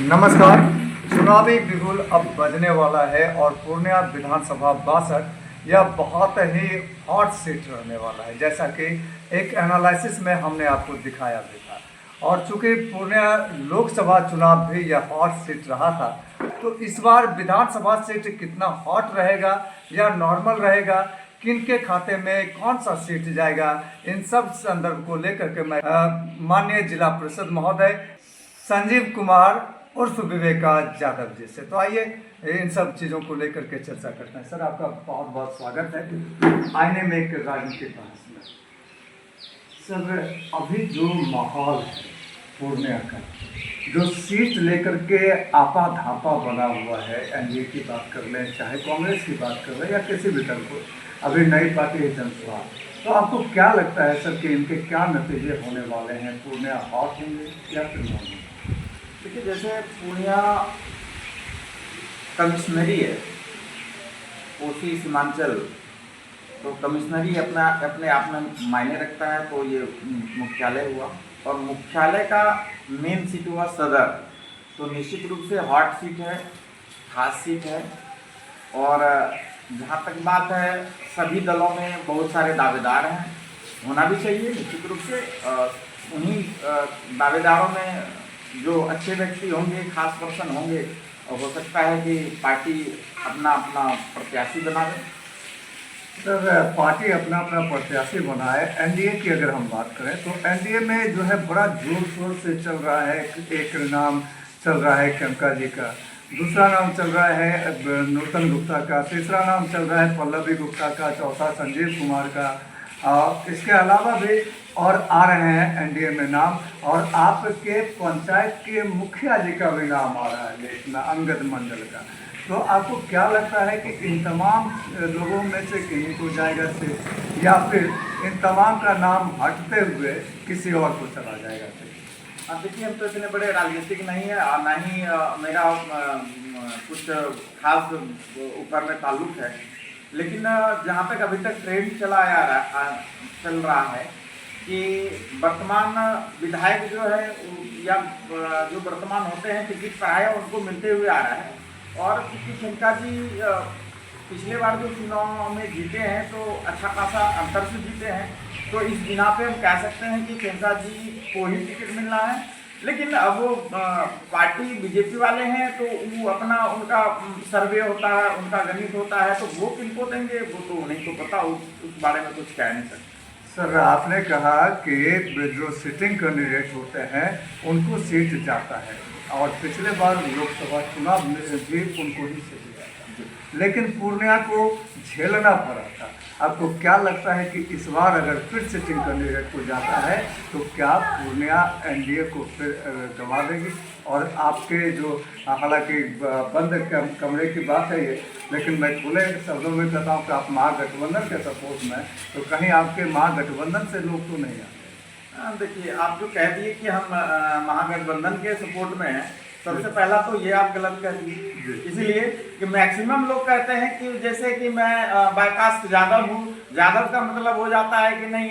नमस्कार। चुनावी बिगुल अब बजने वाला है और पूर्णिया विधानसभा 62 यह बहुत ही हॉट सीट रहने वाला है, जैसा कि एक एनालिसिस में हमने आपको दिखाया भी था। और चूंकि पूर्णिया लोकसभा चुनाव भी यह हॉट सीट रहा था, तो इस बार विधानसभा सीट कितना हॉट रहेगा या नॉर्मल रहेगा, किन के खाते में कौन सा सीट जाएगा, इन सब संदर्भ को लेकर के मैं माननीय जिला परिषद महोदय संजीव कुमार उर्फ विवेका यादव जी से, तो आइए इन सब चीज़ों को लेकर के चर्चा करते हैं। सर, आपका बहुत बहुत स्वागत है आईने में एक राजनीतिक बहस में। सर, अभी जो माहौल है पूर्णिया का, जो सीट लेकर के आपा धापा बना हुआ है, एनडीए की बात कर लें, चाहे कांग्रेस की बात कर लें या किसी भी दल को, अभी नई पार्टी है जनसभा, तो आपको क्या लगता है सर कि इनके क्या नतीजे होने वाले हैं? पूर्णिया हॉट होंगे या फिर नॉन होंगे? देखिए, जैसे पूर्णिया कमिश्नरी है, कोसी सीमांचल, तो कमिश्नरी अपने आप में मायने रखता है। तो ये मुख्यालय हुआ और मुख्यालय का मेन सीट हुआ सदर, तो निश्चित रूप से हॉट सीट है, खास सीट है। और जहाँ तक बात है, सभी दलों में बहुत सारे दावेदार हैं, होना भी चाहिए निश्चित रूप से। उन्हीं दावेदारों में जो अच्छे व्यक्ति होंगे, खास पर्सन होंगे, हो सकता है कि पार्टी अपना अपना प्रत्याशी बना दे। सर, पार्टी अपना अपना प्रत्याशी बनाए। एनडीए की अगर हम बात करें तो एनडीए में जो है बड़ा जोर शोर से चल रहा है। एक नाम चल रहा है खनका जी का, दूसरा नाम चल रहा है नूतन गुप्ता का, तीसरा नाम चल रहा है पल्लवी गुप्ता का, चौथा संजीव कुमार का। इसके अलावा भी और आ रहे हैं एनडीए में नाम, और आपके पंचायत के मुखिया जी का भी नाम आ रहा है लिस्ट में, अंगद मंडल का। तो आपको क्या लगता है कि इन तमाम लोगों में से किन्हीं को जाएगा सीट, या फिर इन तमाम का नाम हटते हुए किसी और को चला जाएगा सीट? अब देखिए, हम तो इतने बड़े राजनीतिक नहीं है और ना ही मेरा कुछ खास ऊपर में ताल्लुक है। लेकिन जहाँ तक अभी तक ट्रेंड चल रहा है कि वर्तमान विधायक जो है या जो वर्तमान होते हैं टिकट पर आए, उनको मिलते हुए आ रहा है। और क्योंकि खनका जी पिछले बार जो चुनाव में जीते हैं तो अच्छा खासा अंतर से जीते हैं, तो इस बिना पे हम कह सकते हैं कि खनका जी को ही टिकट मिलना है। लेकिन अब वो पार्टी बीजेपी वाले हैं, तो वो अपना उनका सर्वे होता है, उनका गणित होता है, तो वो किनको देंगे वो तो उन्हें तो पता, उस बारे में कुछ कह नहीं सकते। सर, आपने कहा कि जो सिटिंग कैंडिडेट होते हैं उनको सीट जाता है, और पिछले बार लोकसभा चुनाव में भी उनको ही सीट जाता है, लेकिन पूर्णिया को झेलना पड़ा था। आपको क्या लगता है कि इस बार अगर फिर सिटिंग कैंडिडेट को जाता है तो क्या पूर्णिया एनडीए को फिर गंवा देगी? और आपके जो, हालांकि बंद कमरे की बात है ये, लेकिन मैं खुले शब्दों में कहता हूँ कि आप महागठबंधन के सपोर्ट में, तो कहीं आपके महागठबंधन से लोग तो नहीं आते? देखिए, आप जो कह दिए कि हम महागठबंधन के सपोर्ट में हैं, सबसे पहला तो ये आप गलत कह दिए। इसलिए कि मैक्सिमम लोग कहते हैं कि जैसे कि मैं बायकास्ट यादव हूँ, यादव का मतलब हो जाता है कि नहीं,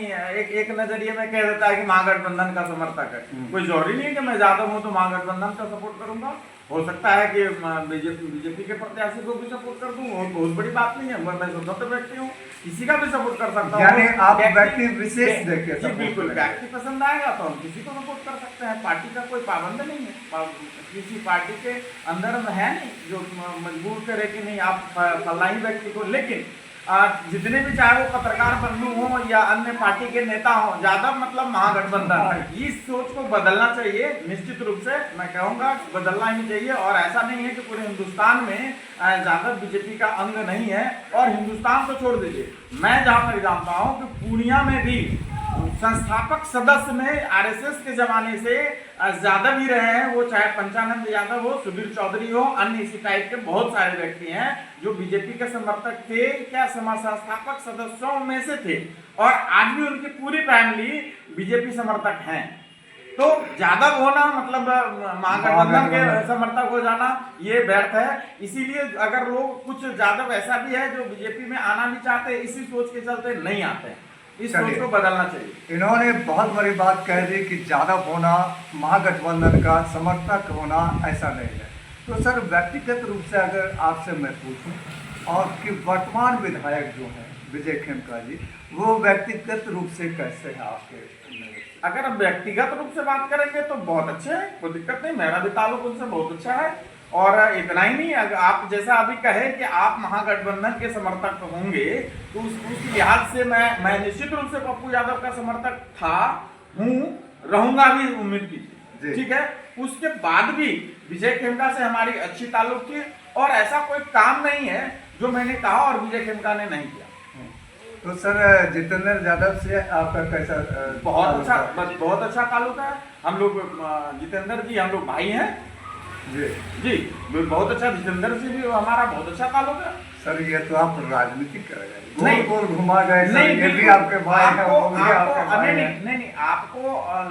एक नजरिए में कह देता है कि महागठबंधन का समर्थक है। कोई जरूरी नहीं है कि मैं यादव हूँ तो महागठबंधन का सपोर्ट करूंगा। हो सकता है कि बीजेपी के प्रत्याशी को भी सपोर्ट कर दूं, और बहुत बड़ी बात नहीं है। मैं स्वतंत्र व्यक्ति हूँ, किसी का भी सपोर्ट कर सकता हूँ। यानी आप व्यक्ति विशेष देखिए? जी बिल्कुल, व्यक्ति पसंद आएगा तो हम किसी को सपोर्ट कर सकते हैं। पार्टी का कोई पाबंद नहीं है, किसी पार्टी के अंदर में है नहीं जो मजबूर करे कि नहीं आप फलानी व्यक्ति को। लेकिन जितने भी, चाहे वो पत्रकार बंधु हो या अन्य पार्टी के नेता हो, यादव मतलब महागठबंधन, इस सोच को बदलना चाहिए। निश्चित रूप से मैं कहूँगा बदलना ही चाहिए। और ऐसा नहीं है कि पूरे हिंदुस्तान में यादव बीजेपी का अंग नहीं है। और हिंदुस्तान को छोड़ दीजिए, मैं जहाँ तक जानता हूँ कि पूर्णिया में भी संस्थापक सदस्य में आरएसएस के जमाने से यादव ही रहे हैं। वो चाहे पंचानंद यादव हो, सुधीर चौधरी हो, अन्य इसी टाइप के बहुत सारे व्यक्ति हैं जो बीजेपी के समर्थक थे, क्या संस्थापक सदस्यों में से थे, और आज भी उनकी पूरी फैमिली बीजेपी समर्थक हैं। तो यादव होना मतलब महागठबंधन के समर्थक हो जाना ये व्यर्थ है। इसीलिए अगर लोग, कुछ यादव ऐसा भी है जो बीजेपी में आना नहीं चाहते, इसी सोच के चलते नहीं आते हैं। इस सोच को बदलना चाहिए। इन्होंने बहुत बड़ी बात कह दी कि ज़्यादा होना महागठबंधन का समर्थक होना ऐसा नहीं है। तो सर व्यक्तिगत रूप से अगर आपसे मैं पूछूं और कि वर्तमान विधायक जो हैं विजय खेमका जी, वो व्यक्तिगत रूप से कैसे हैं आपके नज़र से? अगर आप व्यक्तिगत रूप से बात करेंगे तो बहुत अच्छे हैं, कोई दिक्कत नहीं, मेरा भी ताल्लुक उनसे बहुत अच्छा है। और इतना ही नहीं, अगर आप जैसा अभी कहे कि आप महागठबंधन के समर्थक होंगे तो उस लिहाज से मैं निश्चित रूप से पप्पू यादव का समर्थक था, हूँ, रहूंगा भी, उम्मीद कीजिए, ठीक है। उसके बाद भी विजय खेमका से हमारी अच्छी ताल्लुक थी और ऐसा कोई काम नहीं है जो मैंने कहा और विजय खेमका ने नहीं किया। तो सर जितेंद्र यादव से आपका कैसा? बहुत अच्छा ताल्लुक है। हम लोग जितेंद्र जी, हम लोग भाई हैं जी, बहुत अच्छा। जितेंद्र से भी हमारा बहुत अच्छा ताल्लुक है। सर ये तो आप राजनीति कर रहे हैं, नहीं, गोल घुमा गए। नहीं, ये भी आपके भाई हैं, वो भी आपके भाई हैं। नहीं, आपको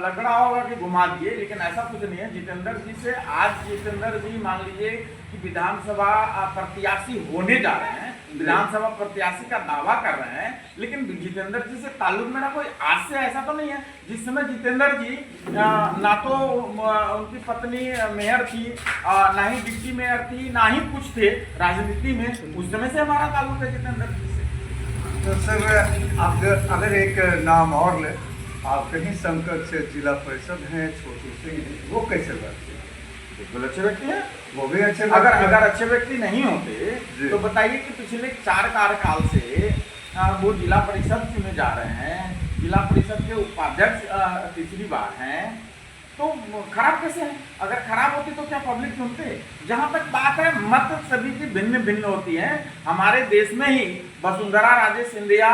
लग रहा होगा कि घुमा दिए, लेकिन ऐसा कुछ नहीं है। जितेंद्र जी से आज जितेंद्र जी मान लीजिए कि विधानसभा प्रत्याशी होने जा रहे हैं, विधानसभा प्रत्याशी का दावा कर रहे हैं, लेकिन जितेंद्र जी से ताल्लुक मेरा कोई आज से ऐसा तो नहीं है। जिस समय जितेंद्र जी ना तो उनकी पत्नी मेयर थी, ना ही डिप्टी मेयर थी, ना ही कुछ थे राजनीति में, उस समय से हमारा ताल्लुक है जितेंद्र जी से। तो सर आप अगर एक नाम और ले, आप कहीं संकट से जिला परिषद हैं छोटू सिंह, वो कैसे लगते हैं? बिल्कुल अच्छे व्यक्ति हैं, वो भी अच्छे। अगर अच्छे व्यक्ति नहीं होते तो बताइए कि पिछले 4 कार्यकाल से वो जिला परिषद चुने जा रहे हैं, जिला परिषद के उपाध्यक्ष तीसरी बार हैं, तो खराब कैसे है? अगर खराब होती तो क्या पब्लिक चुनते? जहां तक बात है, मत सभी की भिन्न भिन्न होती है। हमारे देश में ही वसुंधरा राजे सिंधिया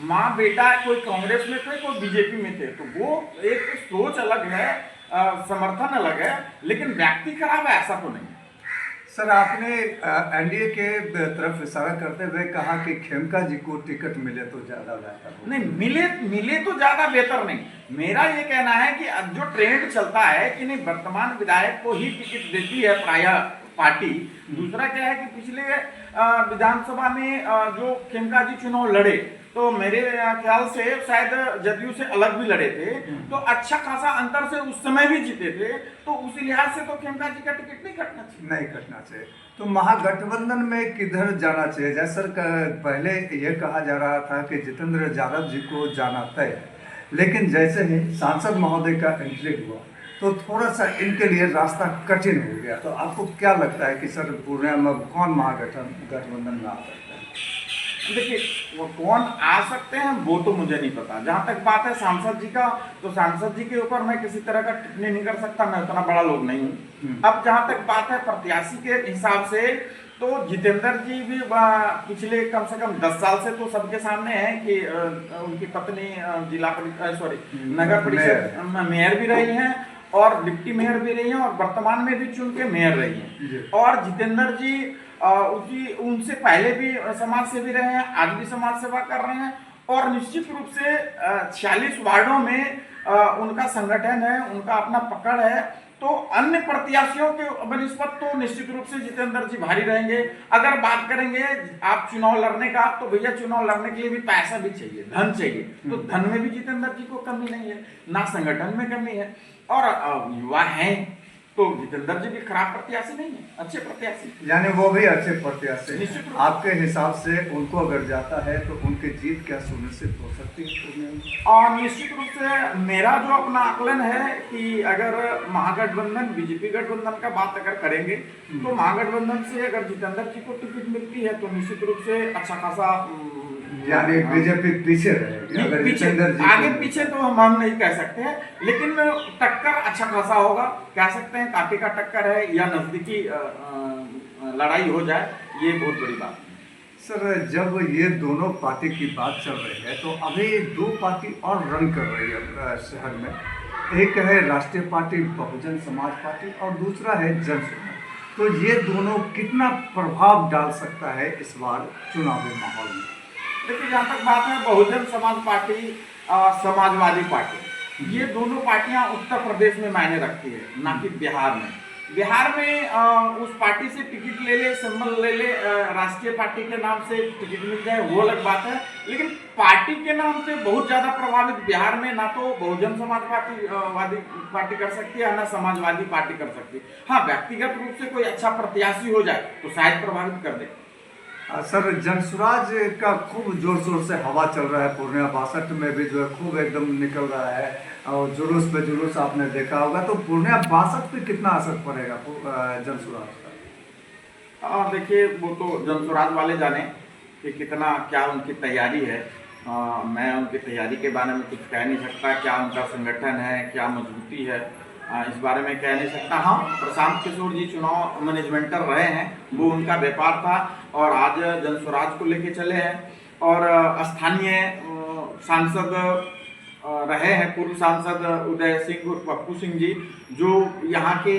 माँ बेटा कोई कांग्रेस में थे, कोई बीजेपी में थे, तो वो एक सोच अलग है, समर्थन अलग है, लेकिन व्यक्ति खराब है ऐसा तो नहीं। सर आपने एनडीए के तरफ इशारा करते हुए कहा कि खेमका जी को टिकट मिले तो ज्यादा बेहतर हो। नहीं, मिले तो ज्यादा बेहतर नहीं। मेरा ये कहना है कि अब जो ट्रेंड चलता है कि नहीं, वर्तमान विधायक को ही टिकट देती है प्रायः पार्टी। दूसरा क्या है कि पिछले विधानसभा में जो खेमका जी चुनाव लड़े, तो मेरे ख्याल से शायद जदयू से अलग भी लड़े थे, तो अच्छा खासा अंतर से उस समय भी जीते थे, तो उसी लिहाज से तो खेमका जी का टिकट नहीं कटना चाहिए। तो महागठबंधन में किधर जाना चाहिए? जैसा पहले ये कहा जा रहा था कि जितेंद्र यादव जी को जाना तय है, लेकिन जैसे ही सांसद महोदय का एंट्री हुआ तो थोड़ा सा इनके लिए रास्ता कठिन हो गया। तो आपको क्या लगता है कि सर पूर्णिया में कौन महागठबंधन में आ सकता है? देखिए, वो कौन आ सकते हैं वो तो मुझे नहीं पता। जहाँ तक बात है सांसद जी का, तो सांसद जी के ऊपर मैं किसी तरह का टिप्पणी नहीं कर सकता, मैं उतना बड़ा लोग नहीं हूँ। अब जहाँ तक बात है प्रत्याशी के हिसाब से, तो जितेंद्र जी भी पिछले कम से कम 10 साल से तो सबके सामने है कि उनकी पत्नी जिला परिषद नगर परिषद मेयर भी रही हैं और डिप्टी मेयर भी रही हैं और वर्तमान में भी चुन के मेयर रही हैं। और जितेंद्र जी उनसे पहले भी समाज सेवी रहे हैं, आज भी समाज सेवा कर रहे हैं और निश्चित रूप से 46 वार्डों में उनका संगठन है, उनका अपना पकड़ है। तो अन्य प्रत्याशियों के बनिस्बत तो निश्चित रूप से जितेंद्र जी भारी रहेंगे। अगर बात करेंगे आप चुनाव लड़ने का, तो भैया चुनाव लड़ने के लिए भी पैसा भी चाहिए, धन चाहिए, तो धन में भी जितेंद्र जी को कमी नहीं है, ना संगठन में कमी है, और युवा हैं, तो जितेंद्र जी भी खराब प्रत्याशी नहीं है, अच्छे प्रत्याशी, यानी वो भी अच्छे प्रत्याशी। आपके हिसाब से उनको अगर जाता है तो उनकी जीत क्या सुनिश्चित हो सकती है? और निश्चित रूप से मेरा जो अपना आकलन है कि अगर महागठबंधन बीजेपी गठबंधन का बात अगर करेंगे तो महागठबंधन से अगर जितेंद्र जी को टिकट मिलती है तो निश्चित रूप से अच्छा खासा, यानी बीजेपी पीछे रहेगी। आगे पीछे तो हम नहीं कह सकते हैं, लेकिन टक्कर अच्छा खासा होगा, कह सकते हैं कांटे का टक्कर है या नजदीकी लड़ाई हो जाए, ये बहुत बड़ी बात है। सर जब ये दोनों पार्टी की बात चल रही है तो अभी 2 पार्टी और रन कर रही है शहर में। एक है राष्ट्रीय पार्टी बहुजन समाज पार्टी और दूसरा है जनसुराज। तो ये दोनों कितना प्रभाव डाल सकता है इस बार चुनावी माहौल में? देखिए, जहाँ तक बात है बहुजन समाज पार्टी, समाजवादी पार्टी, ये दोनों पार्टियां उत्तर प्रदेश में मायने रखती है, ना कि बिहार में। बिहार में उस पार्टी से टिकट ले ले, सिंबल ले ले, राष्ट्रीय पार्टी के नाम से टिकट मिल जाए, वो अलग बात है। लेकिन पार्टी के नाम से बहुत ज़्यादा प्रभावित बिहार में ना तो बहुजन समाज वादी पार्टी कर सकती है, ना समाजवादी पार्टी कर सकती है। हाँ, व्यक्तिगत रूप से कोई अच्छा प्रत्याशी हो जाए तो शायद प्रभावित कर दे। सर, जनसुराज का खूब जोर शोर से हवा चल रहा है, पूर्णिया 62 में भी जो है खूब एकदम निकल रहा है और जुलूस पे जुलूस आपने देखा होगा। तो पूर्णिया 62 पे कितना असर पड़ेगा जनसुराज का? देखिए, वो तो जनसुराज वाले जाने कि कितना क्या उनकी तैयारी है। मैं उनकी तैयारी के बारे में कुछ कह नहीं सकता, क्या उनका संगठन है, क्या मजबूती है, इस बारे में कह नहीं सकता। हाँ, प्रशांत किशोर जी चुनाव मैनेजमेंटर रहे हैं, वो उनका व्यापार था और आज जनसुराज को लेके चले हैं। और स्थानीय सांसद रहे हैं, पूर्व सांसद उदय सिंह उर्फ पप्पू सिंह जी, जो यहाँ के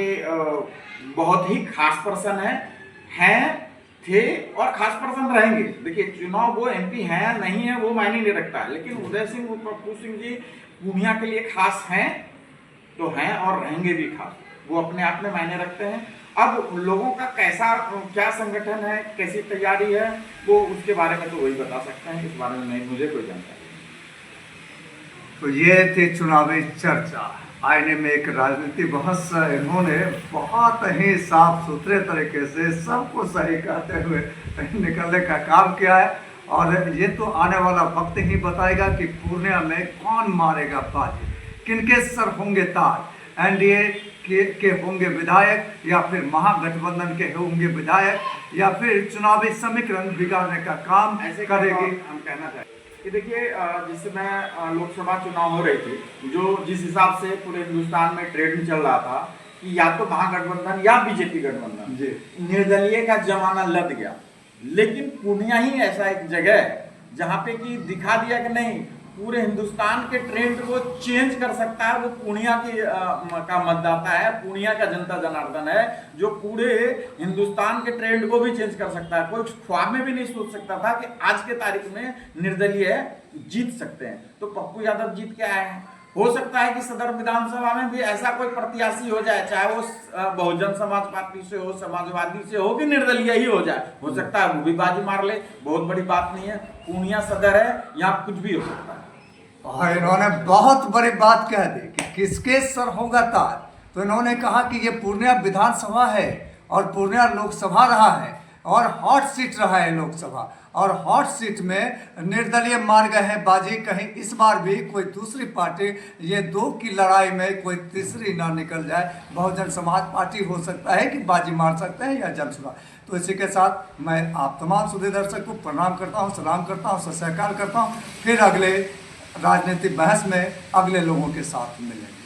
बहुत ही खास पर्सन हैं, थे और खास पर्सन रहेंगे। देखिए, चुनाव वो एमपी हैं या नहीं है वो मायने नहीं रखता है, लेकिन उदय सिंह उर्फ पप्पू सिंह जी पूर्णिया के लिए खास हैं तो हैं और रहेंगे भी खास, वो अपने आप में मायने रखते हैं। अब लोगों का कैसा क्या संगठन है, कैसी तैयारी है, वो उसके बारे में तो वही बता सकते हैं, इस बारे में नहीं मुझे कोई जानकारी। तो ये थी चुनावी चर्चा, आईने में एक राजनीति बहस। इन्होंने बहुत ही साफ सुथरे तरीके से सबको सही कहते हुए निकलने का काम किया है। और ये तो आने वाला वक्त ही बताएगा कि पूर्णिया में कौन मारेगा बाजी, किनके सर होंगे ताज, एनडीए के होंगे विधायक या फिर महागठबंधन के होंगे विधायक, या फिर चुनावी समीकरण बिगाड़ने का काम ऐसे करेगी। हम कहना चाहेंगे कि देखिए, जिस समय लोकसभा चुनाव हो रही थी, जो जिस हिसाब से पूरे हिंदुस्तान में ट्रेंड चल रहा था कि या तो महागठबंधन या बीजेपी गठबंधन, निर्दलीय का जमाना लद गया। लेकिन पूर्णिया ही ऐसा एक जगह है जहाँ पे कि दिखा दिया कि नहीं, पूरे हिंदुस्तान के ट्रेंड को चेंज कर सकता है वो पूर्णिया का मतदाता है, पूर्णिया का जनता जनार्दन है, जो पूरे हिंदुस्तान के ट्रेंड को भी चेंज कर सकता है। कोई ख्वाब में भी नहीं सोच सकता था कि आज के तारीख में निर्दलीय जीत सकते हैं। तो पप्पू यादव जीत के आए हैं। हो सकता है कि सदर विधानसभा में भी ऐसा कोई प्रत्याशी हो जाए, चाहे वो बहुजन समाज पार्टी से हो, समाजवादी से हो, कि निर्दलीय ही हो जाए, हो सकता है वो भी बाजी मार ले, बहुत बड़ी बात नहीं है। पूर्णिया सदर है, यहाँ कुछ भी हो सकता है। और इन्होंने बहुत बड़ी बात कह दी कि किसके सर होगा ताज। तो इन्होंने कहा कि ये पूर्णिया विधानसभा है और पूर्णिया लोकसभा रहा है और हॉट सीट रहा है लोकसभा, और हॉट सीट में निर्दलीय मार गए हैं बाजी। कहीं इस बार भी कोई दूसरी पार्टी, ये दो की लड़ाई में कोई तीसरी ना निकल जाए, बहुजन समाज पार्टी हो सकता है कि बाजी मार सकते हैं या जनसुराज। तो इसी के साथ मैं आप तमाम सुधी दर्शक को प्रणाम करता हूँ, सलाम करता हूँ, सत श्री अकाल करता हूँ। फिर अगले राजनीतिक बहस में अगले लोगों के साथ मिलेंगे।